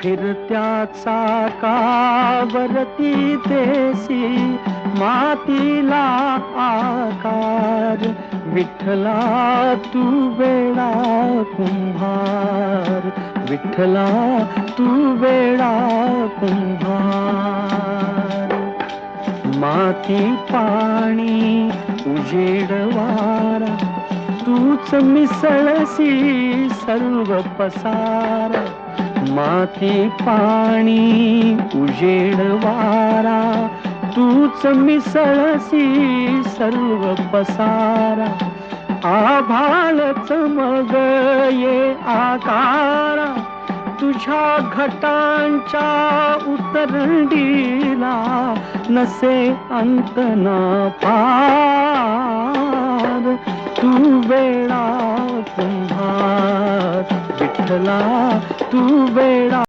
फिरत्या चाकावरती देसी मातीला आकार. विठ्ठला तू वेडा कुंभार, विठ्ठला तू वेडा कुंभार. माती पाणी उजेड वारा, तूच मिसळसी सर्व पसारा. माती पाणी उजेड वारा, तूच मिसळसी सर्व पसारा. आभाळच मग ये आकारा, तुझ्या घटांच्या उतरंडीला नसे अंत ना पार. तू वेडा कुंभार, विठ्ठला तू वेडा